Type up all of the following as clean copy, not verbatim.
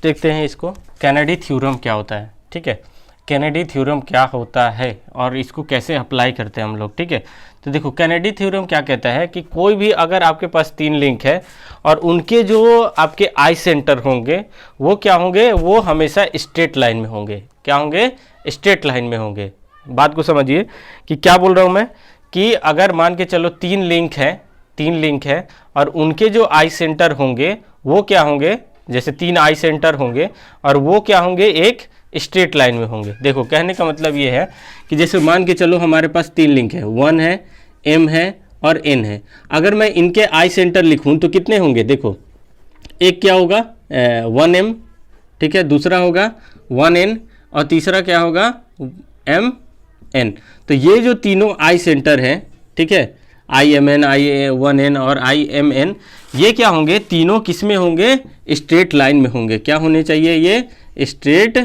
देखते हैं इसको, कैनेडी थ्योरम क्या होता है। ठीक है, कैनेडी थ्योरम क्या होता है और इसको कैसे अप्लाई करते हैं हम लोग। ठीक है, तो देखो कैनेडी थ्योरम क्या कहता है कि कोई भी अगर आपके पास 3 लिंक है और उनके जो आपके आई सेंटर होंगे वो क्या होंगे, वो हमेशा स्ट्रेट लाइन में होंगे। क्या होंगे? स्ट्रेट लाइन में होंगे। बात को समझिए कि क्या बोल रहा हूँ मैं, कि अगर मान के चलो 3 लिंक है और उनके जो आई सेंटर होंगे वो क्या होंगे, जैसे 3 आई सेंटर होंगे और वो क्या होंगे, एक स्ट्रेट लाइन में होंगे। देखो कहने का मतलब ये है कि जैसे मान के चलो हमारे पास 3 लिंक है, 1 है, m है और n है। अगर मैं इनके आई सेंटर लिखूं तो कितने होंगे, देखो एक क्या होगा 1m, ठीक है, दूसरा होगा 1n और तीसरा क्या होगा mn। तो ये जो तीनों आई सेंटर हैं, ठीक है, IMN, I1n और IMN, ये क्या होंगे, तीनों किस में होंगे, स्ट्रेट लाइन में होंगे। क्या होने चाहिए, ये स्ट्रेट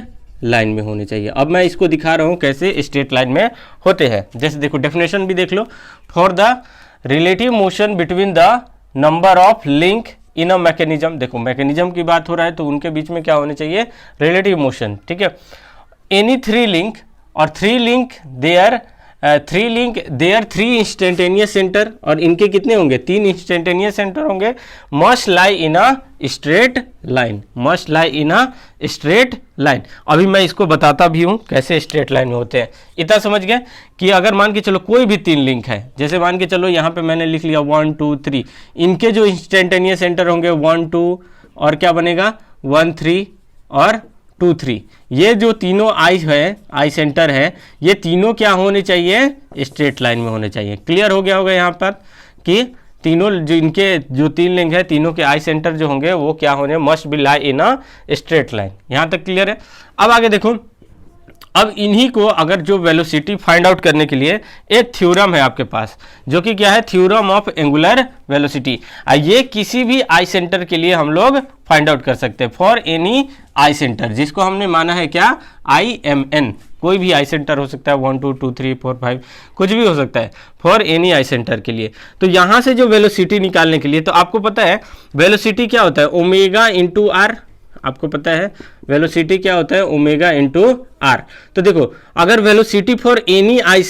लाइन में होने चाहिए। अब मैं इसको दिखा रहा हूँ कैसे स्ट्रेट लाइन में होते हैं। जैसे देखो डेफिनेशन भी देख लो, for the relative motion between the number of link in a mechanism. देखो मैकेनिज्म की बात हो रहा है तो उनके बीच में क्या होने चाहिए, रिलेटिव मोशन। ठीक है, एनी 3 लिंक और 3 लिंक देयर 3 इंस्टेंटेनियस सेंटर, और इनके कितने होंगे, 3 इंस्टेंटेनियस सेंटर होंगे, must lie in a straight line, must lie in a straight line. अभी मैं इसको बताता भी हूँ कैसे स्ट्रेट लाइन में होते हैं। इतना समझ गए कि अगर मान के चलो कोई भी 3 लिंक है, जैसे मान के चलो यहाँ पे मैंने लिख लिया 1 2 3, इनके जो इंस्टेंटेनियस सेंटर होंगे 1 2 और क्या बनेगा 1 3 और 2 3, ये जो तीनों आई सेंटर है, ये तीनों क्या होने चाहिए, स्ट्रेट लाइन में होने चाहिए। क्लियर हो गया होगा यहाँ पर कि तीनों जो इनके जो 3 लिंक है, तीनों के आई सेंटर जो होंगे वो क्या होने, must be lie in a straight line. यहाँ तक क्लियर है। अब आगे देखो, अब इन्हीं को अगर जो वेलोसिटी फाइंड आउट करने के लिए एक थ्योरम है आपके पास, जो कि क्या है, थ्योरम ऑफ एंगुलर वेलोसिटी। ये किसी भी आई सेंटर के लिए हम लोग फाइंड आउट कर सकते हैं, फॉर एनी आई सेंटर, जिसको हमने माना है क्या, IMN। कोई भी आई सेंटर हो सकता है, 1 2 2 3 4 5, कुछ भी हो सकता है, फॉर एनी आई सेंटर के लिए। तो यहाँ से जो वेलोसिटी निकालने के लिए, तो आपको पता है वेलोसिटी क्या होता है, ओमेगा इंटू आर। आपको पता है वेलोसिटी क्या होता है, ओमेगा इंटू आर। तो देखो अगर velocity for any I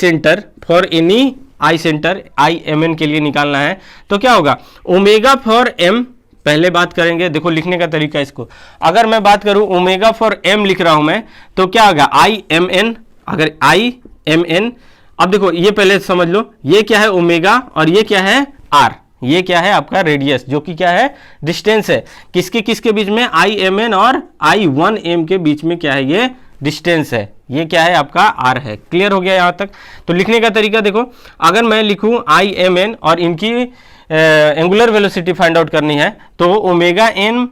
centre, IMN के लिए निकालना है तो क्या होगा, ओमेगा फॉर m, पहले बात करेंगे, देखो लिखने का तरीका इसको, अगर मैं बात करूं ओमेगा फॉर m लिख रहा हूं मैं, तो क्या होगा IMN, अगर IMN। अब देखो ये पहले समझ लो, ये क्या है ओमेगा और ये क्या है r, ये क्या है आपका रेडियस, जो कि क्या है, डिस्टेंस है, किसके किसके बीच में, IMN और I1m के बीच में क्या है, ये डिस्टेंस है, ये क्या है आपका r है। क्लियर हो गया यहाँ तक। तो लिखने का तरीका देखो, अगर मैं लिखूं IMN और इनकी एंगुलर वेलोसिटी फाइंड आउट करनी है, तो ओमेगा n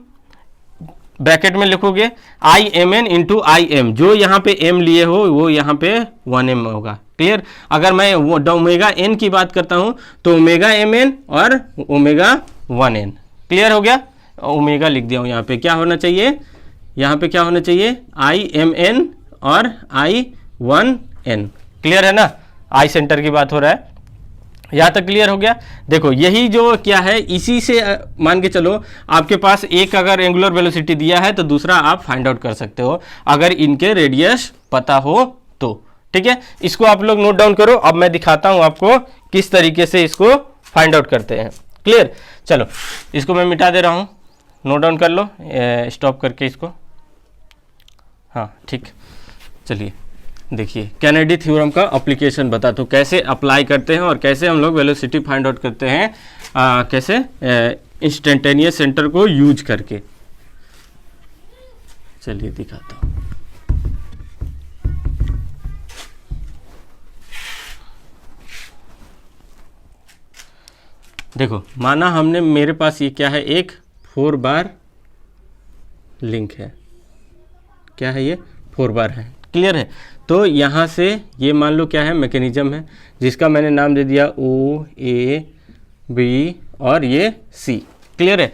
ब्रैकेट में लिखोगे IMN इंटू IM, जो यहाँ पे m लिए हो वो यहाँ पे 1m होगा। क्लियर। अगर मैं ओमेगा n की बात करता हूँ तो ओमेगा mn और ओमेगा 1n। क्लियर हो गया। ओमेगा लिख दिया हूँ यहाँ पे, क्या होना चाहिए, यहाँ पे क्या होना चाहिए, IMN और I1n। क्लियर है ना, आई सेंटर की बात हो रहा है, यहाँ तक क्लियर हो गया। देखो यही जो क्या है, इसी से मान के चलो आपके पास एक अगर एंगुलर वेलोसिटी दिया है तो दूसरा आप फाइंड आउट कर सकते हो, अगर इनके रेडियस पता हो तो। ठीक है, इसको आप लोग नोट डाउन करो। अब मैं दिखाता हूँ आपको किस तरीके से इसको फाइंड आउट करते हैं। क्लियर। चलो इसको मैं मिटा दे रहा हूँ, नोट डाउन कर लो, स्टॉप करके इसको। हाँ ठीक, चलिए देखिए कैनेडी थ्योरम का एप्लीकेशन बताता हूँ, कैसे अप्लाई करते हैं और कैसे हम लोग वेलोसिटी फाइंड आउट करते हैं, कैसे इंस्टेंटेनियस सेंटर को यूज करके। चलिए दिखाता हूँ। देखो माना हमने, मेरे पास ये क्या है, एक 4 बार लिंक है, क्या है ये 4 बार है। क्लियर है। तो यहाँ से ये मान लो क्या है, मैकेनिज्म है, जिसका मैंने नाम दे दिया OAB और ये C। क्लियर है।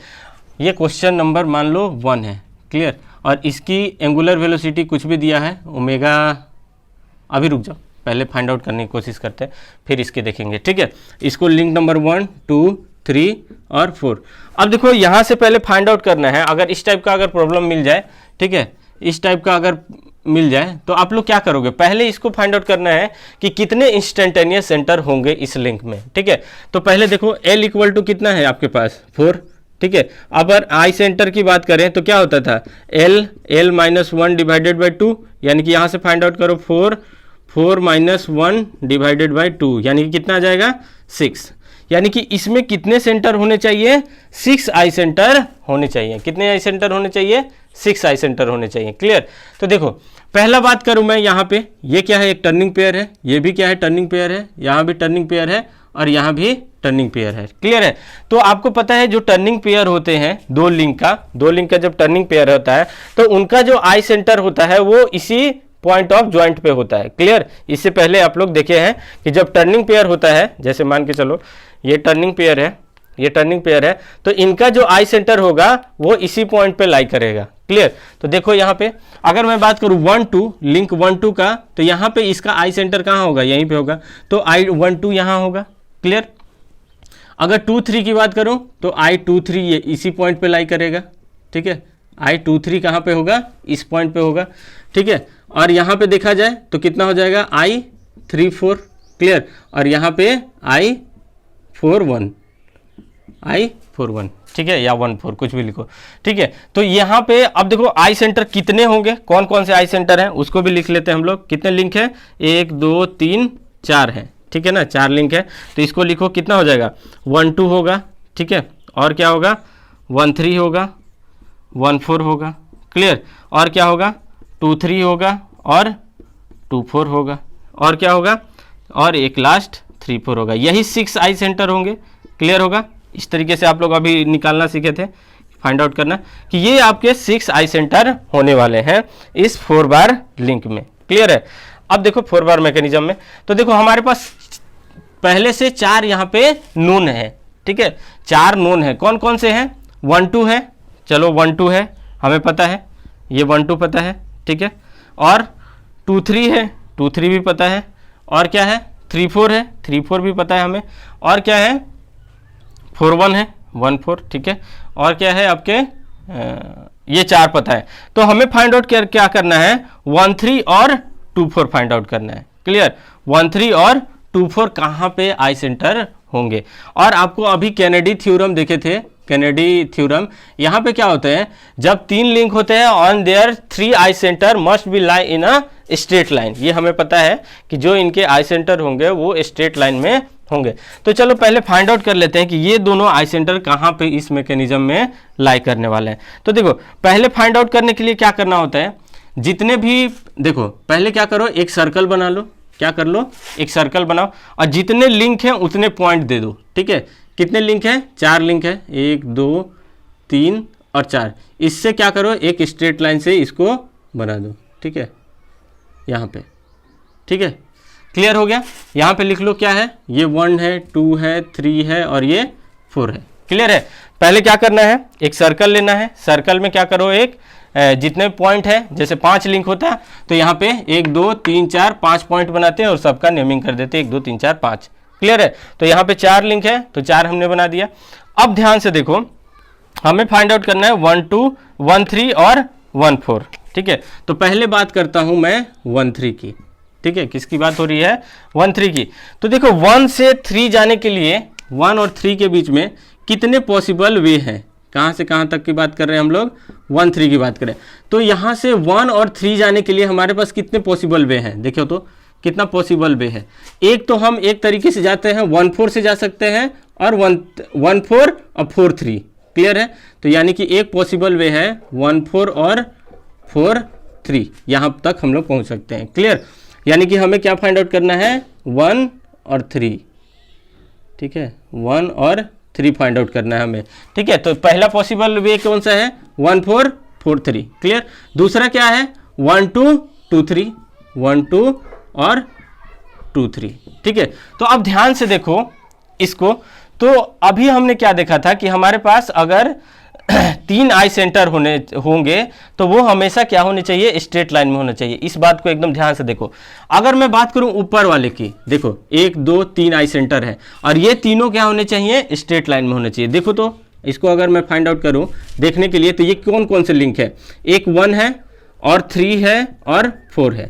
ये क्वेश्चन नंबर मान लो 1 है। क्लियर। और इसकी एंगुलर वेलोसिटी कुछ भी दिया है ओमेगा, अभी रुक जाओ, पहले फाइंड आउट करने की कोशिश करते हैं फिर इसके देखेंगे। ठीक है, इसको लिंक नंबर 1 2 3 और 4। अब देखो यहाँ से पहले फाइंड आउट करना है, अगर इस टाइप का अगर प्रॉब्लम मिल जाए, ठीक है, इस टाइप का अगर मिल जाए तो आप लोग क्या करोगे, पहले इसको फाइंड आउट करना है कि कितने इंस्टेंटेनियस सेंटर होंगे इस लिंक में, ठीक है। तो पहले देखो L इक्वल टू कितना है आपके पास 4, ठीक है। अगर आई सेंटर की बात करें तो क्या होता था L माइनस 1 डिवाइडेड बाई 2, यानी कि यहाँ से फाइंड आउट करो 4 माइनस 1 डिवाइडेड बाई 2, यानी कि कितना आ जाएगा 6। यानी कि इसमें कितने सेंटर होने चाहिए, 6 आई सेंटर होने चाहिए। कितने आई सेंटर होने चाहिए, 6 आई सेंटर होने चाहिए। क्लियर। तो देखो पहला बात करूं मैं यहाँ पे, ये क्या है, एक टर्निंग पेयर है, ये भी क्या है, टर्निंग पेयर है, यहाँ भी टर्निंग पेयर है और यहाँ भी टर्निंग पेयर है। क्लियर है। तो आपको पता है जो टर्निंग पेयर होते हैं दो लिंक का जब टर्निंग पेयर होता है तो उनका जो आई सेंटर होता है वो इसी पॉइंट ऑफ ज्वाइंट पे होता है। क्लियर। इससे पहले आप लोग देखे हैं कि जब टर्निंग पेयर होता है, जैसे मान के चलो ये टर्निंग पेयर है, ये टर्निंग पेयर है, तो इनका जो आई सेंटर होगा वो इसी पॉइंट पे लाई करेगा। क्लियर। तो देखो यहाँ पे अगर मैं बात करूँ 1-2 लिंक 1-2 का, तो यहाँ पे इसका आई सेंटर कहाँ होगा, यहीं पे होगा, तो I12 यहाँ होगा। क्लियर। अगर 2-3 की बात करूँ तो I23 ये इसी पॉइंट पे लाई करेगा, ठीक है। I23 कहाँ पे होगा, इस पॉइंट पे होगा, ठीक है। और यहाँ पे देखा जाए तो कितना हो जाएगा I34। क्लियर। और यहाँ पे I41, ठीक है, या 14 कुछ भी लिखो, ठीक है। तो यहाँ पे अब देखो आई सेंटर कितने होंगे, कौन कौन से आई सेंटर हैं उसको भी लिख लेते हैं हम लोग। कितने लिंक है, 1 2 3 4 है, ठीक है ना, 4 लिंक है। तो इसको लिखो, कितना हो जाएगा, 1-2 होगा, ठीक है, और क्या होगा 1-3 होगा, 1-4 होगा। क्लियर। और क्या होगा 2-3 होगा और 2-4 होगा, और क्या होगा, और एक लास्ट 3-4 होगा। यही 6 आई सेंटर होंगे। क्लियर होगा। इस तरीके से आप लोग अभी निकालना सीखे थे, फाइंड आउट करना कि ये आपके 6 आई सेंटर होने वाले हैं इस 4 बार लिंक में। क्लियर है। अब देखो 4 बार मैकेनिज्म में, तो देखो हमारे पास पहले से 4 यहाँ पे नून है, ठीक है, 4 नून है। कौन कौन से हैं, 1-2 है, चलो 1-2 है हमें पता है, ये 1-2 पता है, ठीक है। और 2-3 है, 2-3 भी पता है, और क्या है 3-4 है, 3-4 भी पता है हमें, और क्या है 4-1 है, 1-4, ठीक है। और क्या है आपके ये 4 पता है। तो हमें फाइंड आउट क्या करना है, 1-3 और 2-4 फाइंड आउट करना है। क्लियर। 1-3 और 2-4 कहाँ पे आई सेंटर होंगे। और आपको अभी कैनेडी थ्योरम देखे थे, कैनेडी थ्योरम, यहाँ पे क्या होता है, जब 3 लिंक होते हैं on their 3 I centre must be lie in a straight line. ये हमें पता है कि जो इनके आई सेंटर होंगे वो स्ट्रेट लाइन में होंगे। तो चलो पहले फाइंड आउट कर लेते हैं कि ये दोनों आई सेंटर कहाँ पे इस मैकेनिज्म में लाई करने वाले हैं। तो देखो पहले फाइंड आउट करने के लिए क्या करना होता है, जितने भी, देखो पहले क्या करो, एक सर्कल बना लो, क्या कर लो, एक सर्कल बनाओ और जितने लिंक हैं उतने पॉइंट दे दो, ठीक है। कितने लिंक हैं, 4 लिंक है, 1 2 3 और 4। इससे क्या करो, एक स्ट्रेट लाइन से इसको बना दो, ठीक है, यहाँ पे, ठीक है। क्लियर हो गया। यहाँ पे लिख लो क्या है, ये 1 है, 2 है, 3 है और ये 4 है। क्लियर है। पहले क्या करना है, एक सर्कल लेना है, सर्कल में क्या करो, एक जितने पॉइंट है, जैसे 5 लिंक होता है तो यहाँ पे 1 2 3 4 5 पॉइंट बनाते हैं और सबका नेमिंग कर देते हैं 1 2 3 4 5। क्लियर है। तो यहाँ पे 4 लिंक है तो 4 हमने बना दिया। अब ध्यान से देखो, हमें फाइंड आउट करना है 1-2 1-3 और 1-4, ठीक है। तो पहले बात करता हूँ मैं 1-3 की, ठीक है, किसकी बात हो रही है, 1-3 की। तो देखो 1 से 3 जाने के लिए 1 और 3 के बीच में कितने पॉसिबल वे हैं, कहाँ से कहाँ तक की बात कर रहे हैं हम लोग, 1-3 की बात करें तो यहाँ से 1 और 3 जाने के लिए हमारे पास कितने पॉसिबल वे हैं, देखो तो कितना पॉसिबल वे है। एक तो हम एक तरीके से जाते हैं 1-4 से जा सकते हैं और 1-4 और 4-3। क्लियर है। तो यानी कि एक पॉसिबल वे है 1-4 और 4-3, यहाँ तक हम लोग पहुँच सकते हैं। क्लियर। यानी कि हमें क्या फाइंड आउट करना है, 1 और 3, ठीक है, 1 और 3 फाइंड आउट करना है हमें, ठीक है। तो पहला पॉसिबल वे कौन सा है, 1-4 4-3। क्लियर। दूसरा क्या है, 1-2 2-3, 1-2 और 2-3, ठीक है। तो अब ध्यान से देखो इसको, तो अभी हमने क्या देखा था कि हमारे पास अगर तीन आई सेंटर होंगे तो वो हमेशा क्या होने चाहिए, स्ट्रेट लाइन में होना चाहिए। इस बात को एकदम ध्यान से देखो। अगर मैं बात करूं ऊपर वाले की, देखो 1 2 3 आई सेंटर है और ये तीनों क्या होने चाहिए, स्ट्रेट लाइन में होने चाहिए। देखो तो इसको अगर मैं फाइंड आउट करूं देखने के लिए, तो ये कौन कौन से लिंक है, एक 1 है और 3 है और 4 है।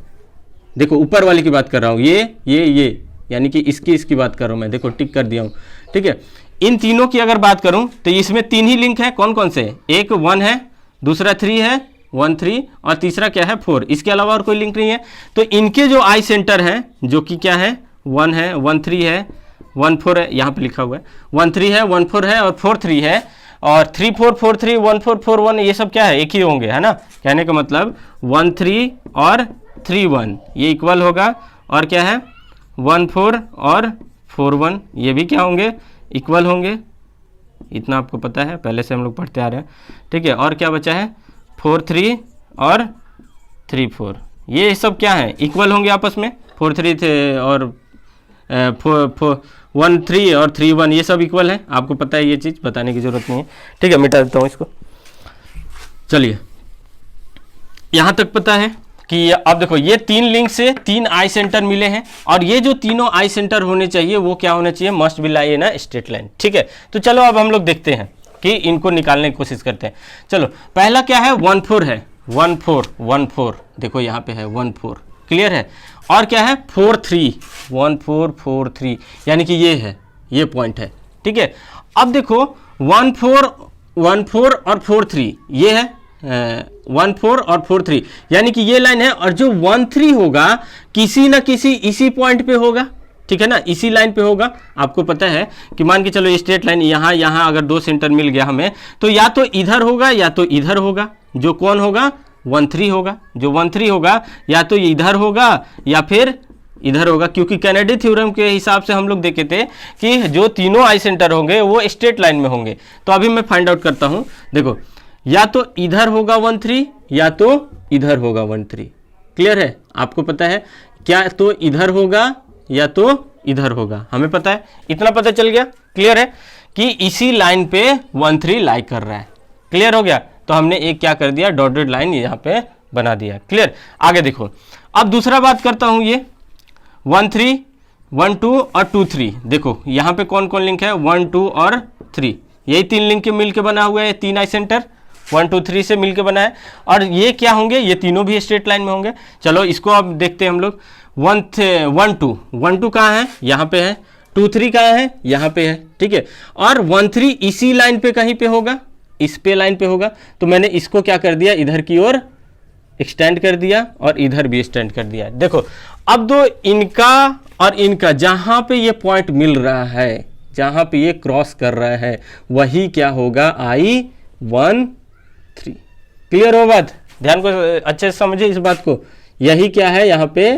देखो ऊपर वाले की बात कर रहा हूँ, ये यानी कि इसकी बात कर रहा हूँ मैं, देखो टिक कर दिया हूँ, ठीक है। इन तीनों की अगर बात करूं तो इसमें 3 ही लिंक है, कौन कौन से, एक 1 है, दूसरा 3 है 1 3 और तीसरा क्या है 4, इसके अलावा और कोई लिंक नहीं है। तो इनके जो आई सेंटर हैं जो कि क्या है, 1 है 1 3 है 1 4 है, यहाँ पे लिखा हुआ है 1 3 है 1 4 है और 4 3 है, और 3 4 4 3 1 4 4 1 ये सब क्या है, एक ही होंगे, है ना। कहने का मतलब 1 3 और 3 1 ये इक्वल होगा, और क्या है 1 4 और 4 1 ये भी क्या होंगे, इक्वल होंगे। इतना आपको पता है, पहले से हम लोग पढ़ते आ रहे हैं, ठीक है। और क्या बचा है, 4 3 और 3 4 ये सब क्या है, इक्वल होंगे आपस में। 4 3 थे और 1 3 और 3 1 ये सब इक्वल है, आपको पता है, ये चीज़ बताने की जरूरत नहीं है, ठीक है। मिटा देता हूँ इसको। चलिए यहाँ तक पता है कि अब देखो ये 3 लिंक से 3 आई सेंटर मिले हैं, और ये जो तीनों आई सेंटर होने चाहिए वो क्या होना चाहिए, must be lie in a straight line, ठीक है। तो चलो अब हम लोग देखते हैं कि इनको निकालने की कोशिश करते हैं। चलो पहला क्या है, 1 4 है, 1 4 1 4 देखो यहाँ पे है 1 4, क्लियर है। और क्या है 4 3 1 4 4 3 यानी कि ये है, ये पॉइंट है, ठीक है। अब देखो 1 4 और 4 3 ये है 1 4 और 4 3 यानी कि ये लाइन है, और जो 1 3 होगा किसी ना किसी इसी पॉइंट पे होगा, ठीक है ना, इसी लाइन पे होगा। आपको पता है कि मान के चलो ये स्ट्रेट लाइन यहाँ अगर 2 सेंटर मिल गया हमें, तो या तो इधर होगा या तो इधर होगा। जो कौन होगा, 1 3 होगा। जो 1 3 होगा या तो इधर होगा या फिर इधर होगा, क्योंकि कैनेडी थ्योरम के हिसाब से हम लोग देखे थे कि जो तीनों आई सेंटर होंगे वो स्ट्रेट लाइन में होंगे। तो अभी मैं फाइंड आउट करता हूँ, देखो या तो इधर होगा 1 3 या तो इधर होगा 1 3, क्लियर है। आपको पता है क्या, तो इधर होगा या तो इधर होगा, हमें पता है, इतना पता चल गया, क्लियर है कि इसी लाइन पे 1 3 लाई कर रहा है, क्लियर हो गया। तो हमने एक क्या कर दिया, डॉटेड लाइन यहाँ पे बना दिया, क्लियर। आगे देखो, अब दूसरा बात करता हूँ, ये 1 3 1 2 और 2 3 देखो यहाँ पे कौन कौन लिंक है, 1 2 और 3 यही 3 लिंक के मिलके बना हुआ है, 3 आई सेंटर 1 2 3 से मिलके बना है, और ये क्या होंगे, ये तीनों भी स्ट्रेट लाइन में होंगे। चलो इसको अब देखते हैं हम लोग। 1 2 कहाँ है, यहाँ पे है, 2 3 कहाँ है, यहाँ पे है, ठीक है। और 1 3 इसी लाइन पे कहीं पे होगा, इस पे लाइन पे होगा। तो मैंने इसको क्या कर दिया, इधर की ओर एक्सटेंड कर दिया और इधर भी एक्सटेंड कर दिया। देखो अब दो इनका और इनका जहां पे ये पॉइंट मिल रहा है, जहां पे ये क्रॉस कर रहा है, वही क्या होगा, I1 3, क्लियर हो बात, ध्यान को अच्छे से समझे इस बात को। यही क्या है यहाँ पे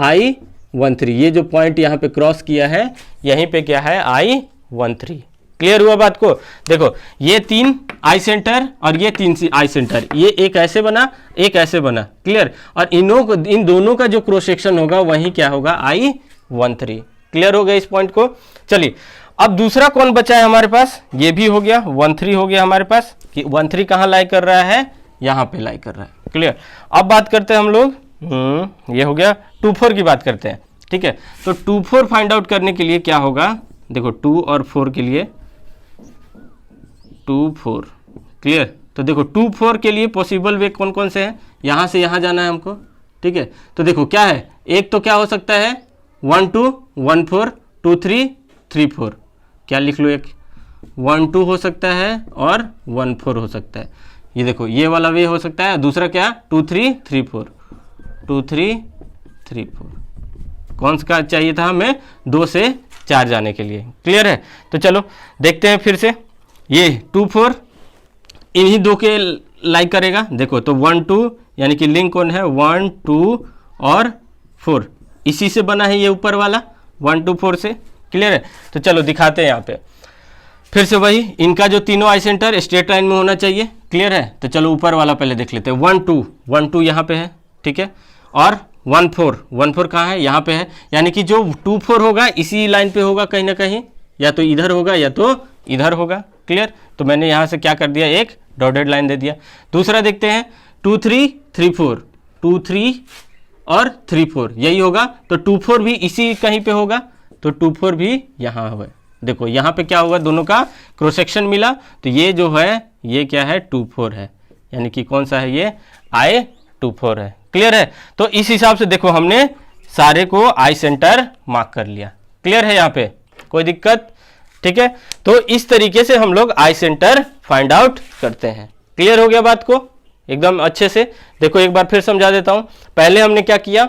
I1 3, ये जो पॉइंट यहाँ पे क्रॉस किया है यहीं पे क्या है I1 3, क्लियर हुआ बात को। देखो ये 3 आई सेंटर और ये 3 आई सेंटर, ये एक ऐसे बना एक ऐसे बना, क्लियर। और इन दोनों का जो क्रॉस सेक्शन होगा वही क्या होगा, I1 3, क्लियर हो गया इस पॉइंट को। चलिए अब दूसरा कौन बचा है हमारे पास, ये भी हो गया 1 3 हो गया हमारे पास, कि 1 3 कहाँ लाई कर रहा है, यहाँ पे लाई कर रहा है, क्लियर। अब बात करते हैं हम लोग, ये हो गया 2 4 की बात करते हैं, ठीक है। तो 2 4 फाइंड आउट करने के लिए क्या होगा, देखो 2 और 4 के लिए 2 4, क्लियर। तो देखो 2 4 के लिए पॉसिबल वे कौन कौन से हैं, यहाँ से यहाँ जाना है हमको, ठीक है। तो देखो क्या है, एक तो क्या हो सकता है 1 2 1 4 2 3 3 4, क्या लिख लो, एक 1 2 हो सकता है और 1 4 हो सकता है। ये देखो ये वाला वे हो सकता है, दूसरा क्या 2 3 3 4 2 3 3 4, कौन सा चाहिए था हमें, 2 से 4 जाने के लिए, क्लियर है। तो चलो देखते हैं फिर से, ये 2 4 इन्हीं दो के लाइक करेगा। देखो तो 1 2 यानी कि लिंक कौन है, 1 2 और 4 इसी से बना है, ये ऊपर वाला 1 2 4 से, क्लियर है। तो चलो दिखाते हैं यहाँ पे फिर से वही, इनका जो तीनों आई सेंटर स्ट्रेट लाइन में होना चाहिए, क्लियर है। तो चलो ऊपर वाला पहले देख लेते हैं, 1 2 यहाँ पे है, ठीक है। और 1 4 कहाँ है, यहाँ पे है, यानी कि जो 2 4 होगा इसी लाइन पे होगा कहीं ना कहीं, या तो इधर होगा या तो इधर होगा, क्लियर। तो मैंने यहाँ से क्या कर दिया, एक डॉटेड लाइन दे दिया। दूसरा देखते हैं 2 3 3 4, 2 3 और 3 4 यही होगा, तो 2 4 भी इसी कहीं पे होगा, तो 2 4 भी यहाँ हुआ। देखो यहाँ पे क्या होगा, दोनों का क्रॉस सेक्शन मिला, तो ये जो है ये क्या है 2 4 है, यानी कि कौन सा है ये I24 है। क्लियर है? तो इस हिसाब से देखो हमने सारे को आई सेंटर मार्क कर लिया। क्लियर है यहाँ पे, कोई दिक्कत? ठीक है, तो इस तरीके से हम लोग आई सेंटर फाइंड आउट करते हैं। क्लियर हो गया बात को एकदम अच्छे से? देखो एक बार फिर समझा देता हूं। पहले हमने क्या किया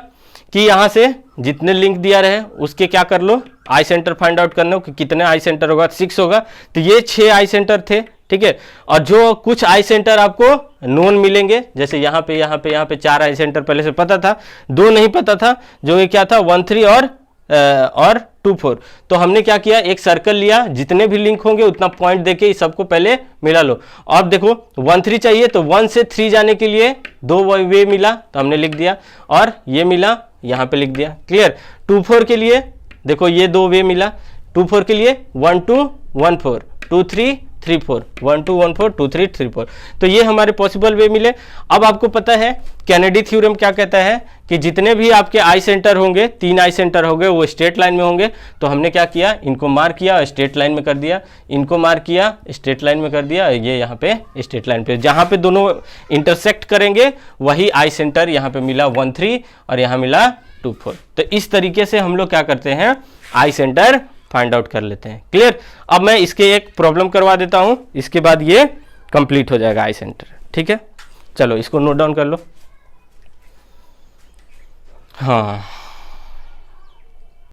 कि यहां से जितने लिंक दिया रहे उसके क्या कर लो, आई सेंटर फाइंड आउट करना हो कि कितने आई सेंटर होगा, 6 होगा, तो ये 6 आई सेंटर थे। ठीक है, और जो कुछ आई सेंटर आपको नोन मिलेंगे, जैसे यहाँ पे 4 आई सेंटर पहले से पता था, 2 नहीं पता था, जो ये क्या था 1 3 और 2 4। तो हमने क्या किया, एक सर्कल लिया, जितने भी लिंक होंगे उतना पॉइंट देके इस सबको पहले मिला लो। अब देखो 1 3 चाहिए, तो 1 से 3 जाने के लिए 2 वे मिला, तो हमने लिख दिया, और ये मिला यहाँ पे लिख दिया। क्लियर? 2 4 के लिए देखो ये 2 वे मिला, 2 4 के लिए 1 2 1 4, 2 3 3 4, 1 2 1 4, 2 3 3 4, तो ये हमारे पॉसिबल वे मिले। अब आपको पता है कैनेडी थ्योरम क्या कहता है कि जितने भी आपके आई सेंटर होंगे, 3 आई सेंटर होंगे, वो स्ट्रेट लाइन में होंगे। तो हमने क्या किया, इनको मार्क किया, स्ट्रेट लाइन में कर दिया, इनको मार्क किया, स्ट्रेट लाइन में कर दिया, ये यहाँ पे स्ट्रेट लाइन पे, जहाँ पे दोनों इंटरसेक्ट करेंगे वही आई सेंटर यहाँ पे मिला 1 3 और यहाँ मिला 2 4। तो इस तरीके से हम लोग क्या करते हैं, आई सेंटर फाइंड आउट कर लेते हैं। क्लियर? अब मैं इसके एक प्रॉब्लम करवा देता हूं, इसके बाद ये कंप्लीट हो जाएगा आई सेंटर। ठीक है, चलो इसको नोट डाउन कर लो। हाँ,